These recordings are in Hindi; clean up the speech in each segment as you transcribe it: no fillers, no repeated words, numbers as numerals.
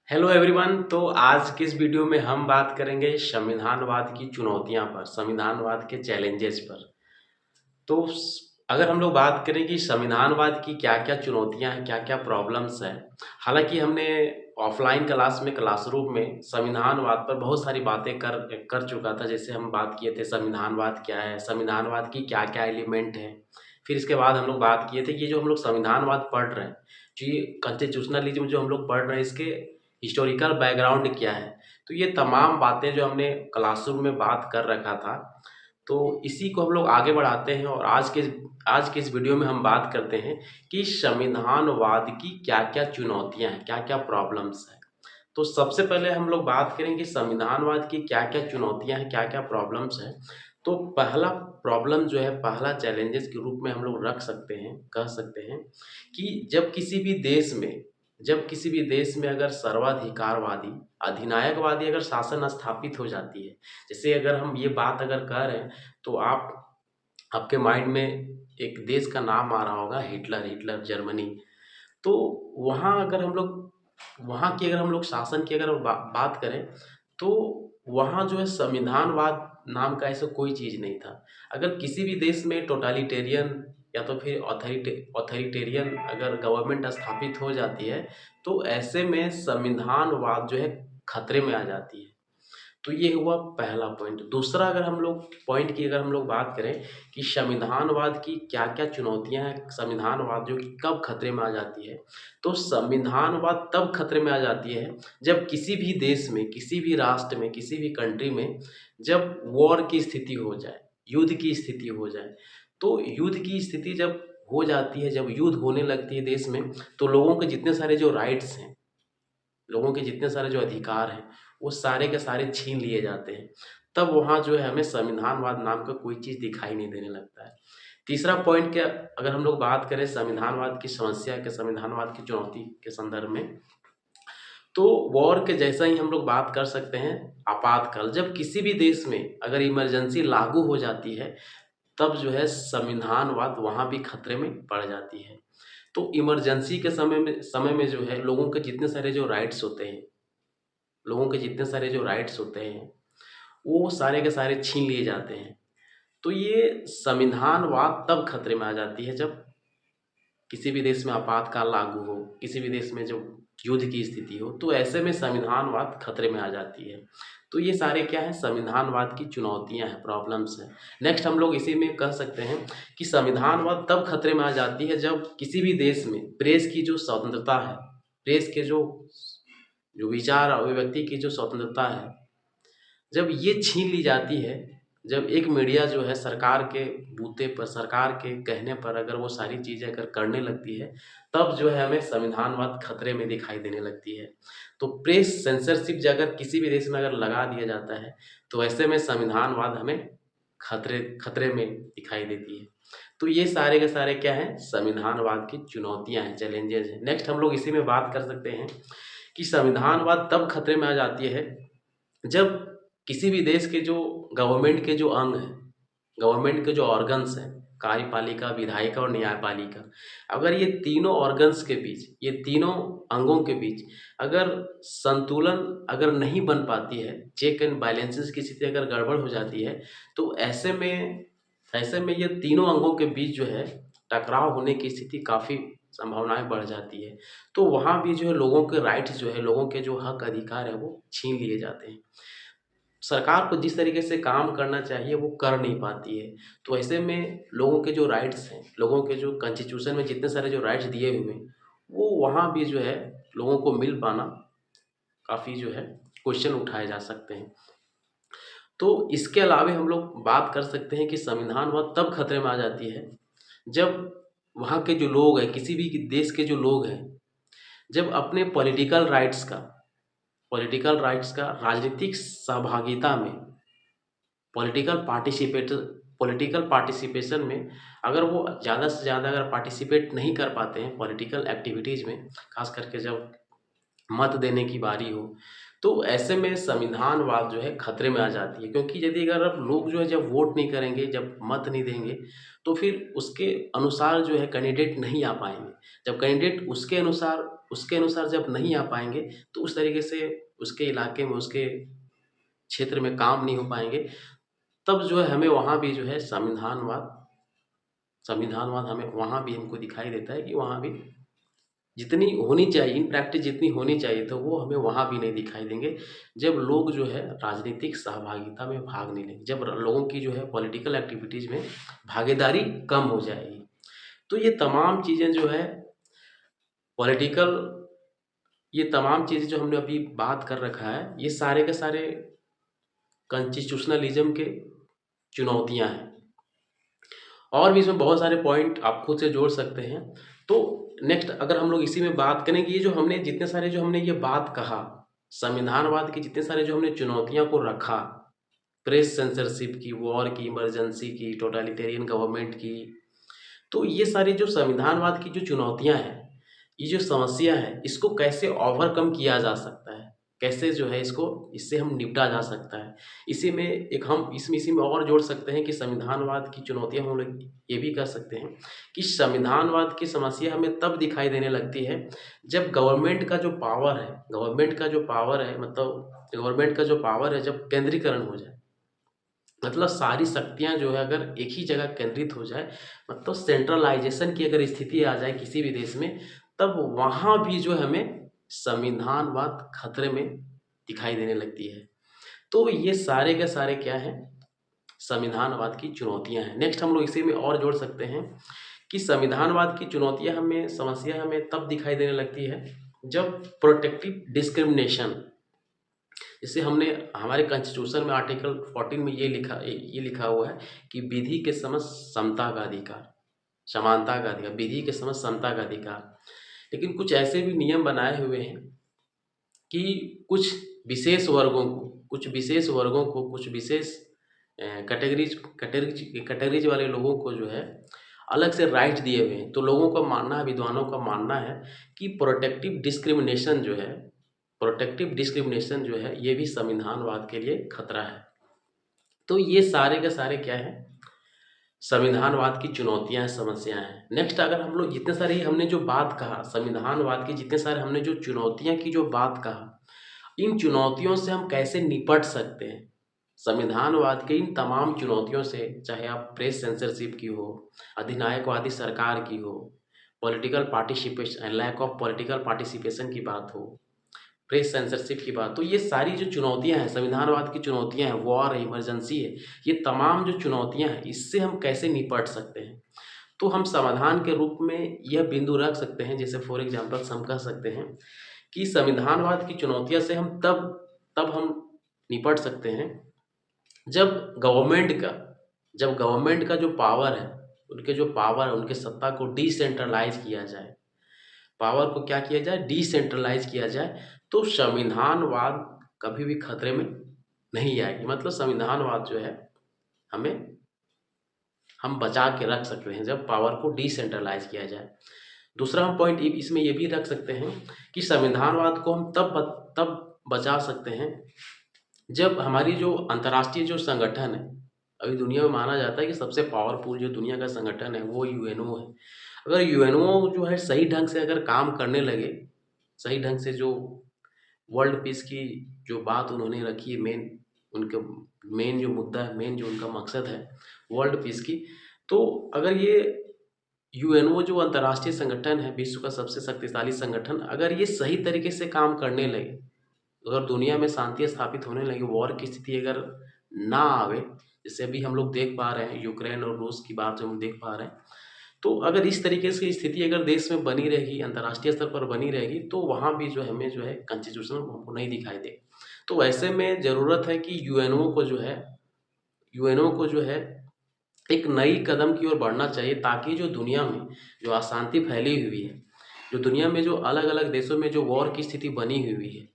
Hello everyone. तो आज की इस वीडियो में हम बात करेंगे संविधानवाद की चुनौतियां पर, संविधानवाद के चैलेंजेस पर। तो अगर हम लोग बात करें कि संविधानवाद की क्या क्या चुनौतियां हैं, क्या क्या प्रॉब्लम्स हैं। हालांकि हमने ऑफलाइन क्लास में, क्लासरूम में संविधानवाद पर बहुत सारी बातें कर कर चुका था। जैसे हम बात किए थे संविधानवाद क्या है, संविधानवाद की क्या क्या एलिमेंट है। फिर इसके बाद हम लोग बात किए थे कि ये जो हम लोग संविधानवाद पढ़ रहे हैं, जो ये कॉन्स्टिट्यूशनलिज्म जो हम लोग पढ़ रहे हैं, इसके हिस्टोरिकल बैकग्राउंड क्या है। तो ये तमाम बातें जो हमने क्लासरूम में बात कर रखा था, तो इसी को हम लोग आगे बढ़ाते हैं। और आज के इस वीडियो में हम बात करते हैं कि संविधानवाद की क्या क्या चुनौतियां हैं, क्या क्या प्रॉब्लम्स हैं। तो सबसे पहले हम लोग बात करें कि संविधानवाद की क्या क्या चुनौतियां हैं, क्या क्या प्रॉब्लम्स हैं। तो पहला प्रॉब्लम जो है, पहला चैलेंजेस के रूप में हम लोग रख सकते हैं, कह सकते हैं कि जब किसी भी देश में अगर सर्वाधिकारवादी, अधिनायकवादी अगर शासन स्थापित हो जाती है। जैसे अगर हम ये बात अगर कर रहे हैं, तो आपके माइंड में एक देश का नाम आ रहा होगा, हिटलर। Hitler Germany. तो वहाँ अगर हम लोग वहाँ की अगर हम लोग शासन की अगर बात करें, तो वहाँ जो है संविधानवाद नाम का ऐसा कोई चीज़ नहीं था। अगर किसी भी देश में टोटालिटेरियन या तो फिर ऑथोरिटेरियन अगर गवर्नमेंट स्थापित हो जाती है, तो ऐसे में संविधानवाद जो है खतरे में आ जाती है। तो ये हुआ पहला पॉइंट। दूसरा अगर हम लोग पॉइंट की अगर हम लोग बात करें कि संविधानवाद की क्या क्या चुनौतियां हैं, संविधानवाद जो कि कब खतरे में आ जाती है। तो संविधानवाद तब खतरे में आ जाती है जब किसी भी देश में, किसी भी राष्ट्र में, किसी भी कंट्री में जब वॉर की स्थिति हो जाए, युद्ध की स्थिति हो जाए। तो युद्ध की स्थिति जब हो जाती है, जब युद्ध होने लगती है देश में, तो लोगों के जितने सारे जो राइट्स हैं, लोगों के जितने सारे जो अधिकार हैं, वो सारे के सारे छीन लिए जाते हैं। तब वहाँ जो है हमें संविधानवाद नाम का कोई चीज़ दिखाई नहीं देने लगता है। तीसरा पॉइंट क्या, अगर हम लोग बात करें संविधानवाद की समस्या के, संविधानवाद की चुनौती के संदर्भ में, तो वॉर के जैसा ही हम लोग बात कर सकते हैं आपातकाल। जब किसी भी देश में अगर इमरजेंसी लागू हो जाती है, तब जो है संविधानवाद वहाँ भी खतरे में पड़ जाती है। तो इमरजेंसी के समय में जो है लोगों के जितने सारे जो राइट्स होते हैं, वो सारे के सारे छीन लिए जाते हैं। तो ये संविधानवाद तब खतरे में आ जाती है जब किसी भी देश में आपातकाल लागू हो, किसी भी देश में जो युद्ध की स्थिति हो, तो ऐसे में संविधानवाद खतरे में आ जाती है। तो ये सारे क्या है, संविधानवाद की चुनौतियां हैं, प्रॉब्लम्स हैं। नेक्स्ट हम लोग इसी में कह सकते हैं कि संविधानवाद तब खतरे में आ जाती है जब किसी भी देश में प्रेस की जो स्वतंत्रता है, प्रेस के जो जो विचार अभिव्यक्ति की जो स्वतंत्रता है, जब ये छीन ली जाती है। जब एक मीडिया जो है सरकार के बूते पर, सरकार के कहने पर अगर वो सारी चीज़ें अगर करने लगती है, तब जो है हमें संविधानवाद खतरे में दिखाई देने लगती है। तो प्रेस सेंसरशिप जो अगर किसी भी देश में अगर लगा दिया जाता है, तो ऐसे में संविधानवाद हमें खतरे खतरे में दिखाई देती है। तो ये सारे के सारे क्या हैं, संविधानवाद की चुनौतियां हैं, चैलेंजेस हैं। नेक्स्ट हम लोग इसी में बात कर सकते हैं कि संविधानवाद तब खतरे में आ जाती है जब किसी भी देश के जो गवर्नमेंट के जो अंग हैं, गवर्नमेंट के जो ऑर्गन्स हैं, कार्यपालिका, विधायिका और न्यायपालिका, अगर ये तीनों ऑर्गन्स के बीच, ये तीनों अंगों के बीच अगर संतुलन अगर नहीं बन पाती है, चेक एंड बैलेंसेस की स्थिति अगर गड़बड़ हो जाती है, तो ऐसे में ये तीनों अंगों के बीच जो है टकराव होने की स्थिति, काफ़ी संभावनाएं बढ़ जाती है। तो वहाँ भी जो है लोगों के राइट्स जो है, लोगों के जो हक अधिकार है, वो छीन लिए जाते हैं। सरकार को जिस तरीके से काम करना चाहिए वो कर नहीं पाती है। तो ऐसे में लोगों के जो राइट्स हैं, लोगों के जो कॉन्स्टिट्यूशन में जितने सारे जो राइट्स दिए हुए हैं, वो वहाँ भी जो है लोगों को मिल पाना काफ़ी जो है क्वेश्चन उठाए जा सकते हैं। तो इसके अलावे हम लोग बात कर सकते हैं कि संविधानवाद तब खतरे में आ जाती है जब वहाँ के जो लोग हैं, किसी भी देश के जो लोग हैं, जब अपने पॉलिटिकल राइट्स का राजनीतिक सहभागिता में, पॉलिटिकल पार्टिसिपेट पॉलिटिकल पार्टिसिपेशन में अगर वो ज़्यादा से ज़्यादा अगर पार्टिसिपेट नहीं कर पाते हैं पॉलिटिकल एक्टिविटीज़ में, खास करके जब मत देने की बारी हो, तो ऐसे में संविधानवाद जो है खतरे में आ जाती है, क्योंकि यदि अगर अब लोग जो है जब वोट नहीं करेंगे, जब मत नहीं देंगे, तो फिर उसके अनुसार जो है कैंडिडेट नहीं आ पाएंगे। जब कैंडिडेट उसके अनुसार जब नहीं आ पाएंगे, तो उस तरीके से उसके इलाके में, उसके क्षेत्र में काम नहीं हो पाएंगे। तब जो है हमें वहाँ भी जो है संविधानवाद संविधानवाद हमें वहाँ भी हमको दिखाई देता है कि वहाँ भी जितनी होनी चाहिए, इन प्रैक्टिस जितनी होनी चाहिए, तो वो हमें वहाँ भी नहीं दिखाई देंगे। जब लोग जो है राजनीतिक सहभागिता में भाग नहीं लेंगे, जब लोगों की जो है पॉलिटिकल एक्टिविटीज़ में भागीदारी कम हो जाएगी। तो पॉलिटिकल ये तमाम चीज़ें जो हमने अभी बात कर रखा है, ये सारे के सारे कॉन्स्टिट्यूशनलिज्म के चुनौतियाँ हैं। और भी इसमें बहुत सारे पॉइंट आप खुद से जोड़ सकते हैं। तो नेक्स्ट अगर हम लोग इसी में बात करें कि ये जो हमने जितने सारे जो हमने ये बात कहा, संविधानवाद की जितने सारे जो हमने चुनौतियां को रखा, प्रेस सेंसरशिप की, वॉर की, इमरजेंसी की, टोटलिटेरियन गवर्नमेंट की, तो ये सारी जो संविधानवाद की जो चुनौतियां हैं, ये जो समस्या है, इसको कैसे ओवरकम किया जा सकता है, कैसे जो है इससे हम निपटा जा सकता है। इसी में और जोड़ सकते हैं कि संविधानवाद की चुनौतियां हम लोग ये भी कह सकते हैं कि संविधानवाद की समस्या हमें तब दिखाई देने लगती है जब गवर्नमेंट का जो पावर है जब केंद्रीकरण हो जाए। मतलब सारी शक्तियां जो है अगर एक ही जगह केंद्रित हो जाए, मतलब सेंट्रलाइजेशन की अगर स्थिति आ जाए किसी भी देश में, तब वहाँ भी जो है हमें संविधानवाद खतरे में दिखाई देने लगती है। तो ये सारे के सारे क्या हैं, संविधानवाद की चुनौतियां हैं। नेक्स्ट हम लोग इसी में और जोड़ सकते हैं कि संविधानवाद की समस्या हमें तब दिखाई देने लगती है जब प्रोटेक्टिव डिस्क्रिमिनेशन, जैसे हमने हमारे कॉन्स्टिट्यूशन में आर्टिकल 14 में ये लिखा हुआ है कि विधि के समक्ष समता का अधिकार, समानता का अधिकार, विधि के समक्ष समता का अधिकार। लेकिन कुछ ऐसे भी नियम बनाए हुए हैं कि कुछ कुछ विशेष कैटेगरीज वाले लोगों को जो है अलग से राइट दिए हुए हैं। तो लोगों का मानना है, विद्वानों का मानना है कि प्रोटेक्टिव डिस्क्रिमिनेशन जो है ये भी संविधानवाद के लिए खतरा है। तो ये सारे के सारे क्या है, संविधानवाद की चुनौतियां हैं, समस्याएं हैं। नेक्स्ट अगर हम लोग जितने सारे हमने जो बात कहा, संविधानवाद की जितने सारे हमने जो चुनौतियां की जो बात कहा, इन चुनौतियों से हम कैसे निपट सकते हैं। संविधानवाद के इन तमाम चुनौतियों से, चाहे आप प्रेस सेंसरशिप की हो, अधिनायकवादी सरकार की हो, लैक ऑफ पॉलिटिकल पार्टिसिपेशन की बात हो, प्रेस सेंसरशिप की बात, तो ये सारी जो चुनौतियां हैं, संविधानवाद की चुनौतियां हैं, वॉर है, इमरजेंसी है, ये तमाम जो चुनौतियां हैं, इससे हम कैसे निपट सकते हैं। तो हम समाधान के रूप में यह बिंदु रख सकते हैं, जैसे फॉर एग्जाम्पल हम कह सकते हैं कि संविधानवाद की चुनौतियां से हम तब हम निपट सकते हैं जब गवर्नमेंट का जो पावर है, उनके सत्ता को डिसेंट्रलाइज किया जाए, पावर को क्या किया जाए, डिसेंट्रलाइज किया जाए। तो संविधानवाद कभी भी खतरे में नहीं आएगी। मतलब संविधानवाद जो है हम बचा के रख सकते हैं जब पावर को डिसेंट्रलाइज किया जाए। दूसरा हम पॉइंट इसमें ये भी रख सकते हैं कि संविधानवाद को हम तब बचा सकते हैं जब हमारी जो अंतर्राष्ट्रीय जो संगठन है, अभी दुनिया में माना जाता है कि सबसे पावरफुल जो दुनिया का संगठन है वो यूएनओ है। अगर यूएनओ जो है सही ढंग से अगर काम करने लगे, सही ढंग से जो वर्ल्ड पीस की जो बात उन्होंने रखी है, मेन जो मुद्दा है, मेन जो उनका मकसद है वर्ल्ड पीस की, तो अगर ये यूएनओ जो अंतर्राष्ट्रीय संगठन है, विश्व का सबसे शक्तिशाली संगठन, अगर ये सही तरीके से काम करने लगे, अगर दुनिया में शांति स्थापित होने लगी, वॉर की स्थिति अगर ना आवे, जैसे अभी हम लोग देख पा रहे हैं यूक्रेन और रूस की बात जो हम देख पा रहे हैं, तो अगर इस तरीके से स्थिति अगर देश में बनी रहेगी, अंतर्राष्ट्रीय स्तर पर बनी रहेगी, तो वहाँ भी जो हमें जो है कॉन्स्टिट्यूशन हमको नहीं दिखाई दे। तो ऐसे में ज़रूरत है कि यूएनओ को जो है एक नई कदम की ओर बढ़ना चाहिए, ताकि जो दुनिया में जो अशांति फैली हुई है, जो दुनिया में जो अलग अलग देशों में जो वॉर की स्थिति बनी हुई है,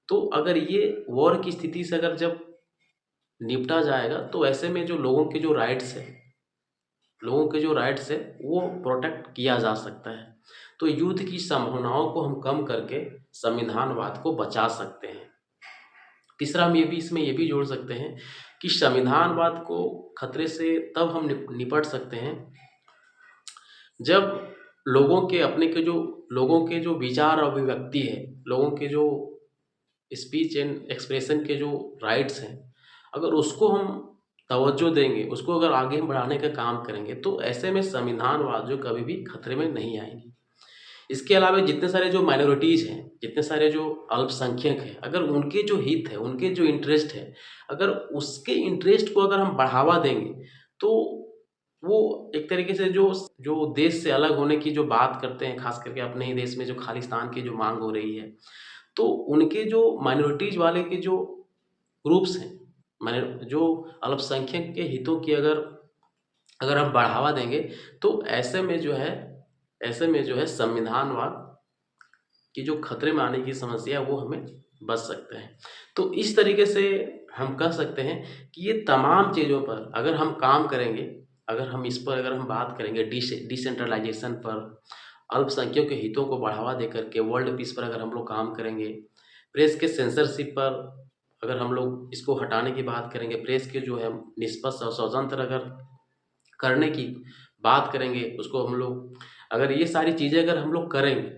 तो अगर ये वॉर की स्थिति से अगर जब निपटा जाएगा, तो ऐसे में जो लोगों के जो राइट्स है वो प्रोटेक्ट किया जा सकता है। तो युद्ध की संभावनाओं को हम कम करके संविधानवाद को बचा सकते हैं। तीसरा हम इसमें ये भी जोड़ सकते हैं कि संविधानवाद को खतरे से तब हम निपट सकते हैं जब लोगों के जो विचार और अभिव्यक्ति है, लोगों के जो स्पीच एंड एक्सप्रेशन के जो राइट्स हैं, अगर उसको हम तवज्जो देंगे, उसको अगर आगे बढ़ाने का काम करेंगे, तो ऐसे में संविधानवाद जो कभी भी खतरे में नहीं आएंगे। इसके अलावा जितने सारे जो माइनॉरिटीज़ हैं, जितने सारे जो अल्पसंख्यक हैं, अगर उनके जो हित है, उनके जो इंटरेस्ट है, अगर उसके इंटरेस्ट को अगर हम बढ़ावा देंगे, तो वो एक तरीके से जो जो देश से अलग होने की जो बात करते हैं, खास करके अपने ही देश में जो खालिस्तान की जो मांग हो रही है, तो उनके जो माइनॉरिटीज वाले के जो ग्रुप्स हैं, माने जो अल्पसंख्यक के हितों की अगर अगर हम बढ़ावा देंगे, तो ऐसे में जो है संविधानवाद की जो खतरे में आने की समस्या है वो हमें बच सकते हैं। तो इस तरीके से हम कह सकते हैं कि ये तमाम चीज़ों पर अगर हम काम करेंगे, अगर हम बात करेंगे डिसेंट्रलाइजेशन पर, अल्पसंख्यकों के हितों को बढ़ावा देकर के वर्ल्ड पीस पर अगर हम लोग काम करेंगे, प्रेस के सेंसरशिप पर अगर हम लोग इसको हटाने की बात करेंगे, प्रेस के जो है निष्पक्ष और स्वतंत्र अगर करने की बात करेंगे, उसको हम लोग अगर ये सारी चीज़ें अगर हम लोग करेंगे,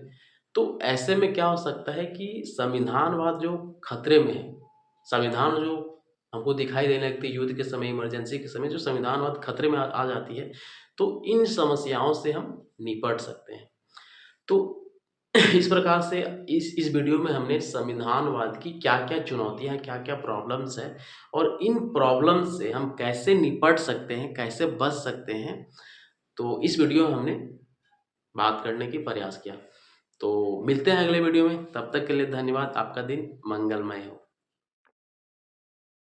तो ऐसे में क्या हो सकता है कि संविधानवाद जो खतरे में है, संविधान जो हमको दिखाई देने लगती है युद्ध के समय, इमरजेंसी के समय जो संविधानवाद खतरे में आ जाती है, तो इन समस्याओं से हम निपट सकते हैं। तो इस प्रकार से इस वीडियो में हमने संविधानवाद की क्या-क्या चुनौतियाँ हैं, क्या-क्या प्रॉब्लम्स हैं और इन प्रॉब्लम्स से हम कैसे निपट सकते हैं, कैसे बच सकते हैं, तो इस वीडियो में हमने बात करने की प्रयास किया। तो मिलते हैं अगले वीडियो में, तब तक के लिए धन्यवाद। आपका दिन मंगलमय हो।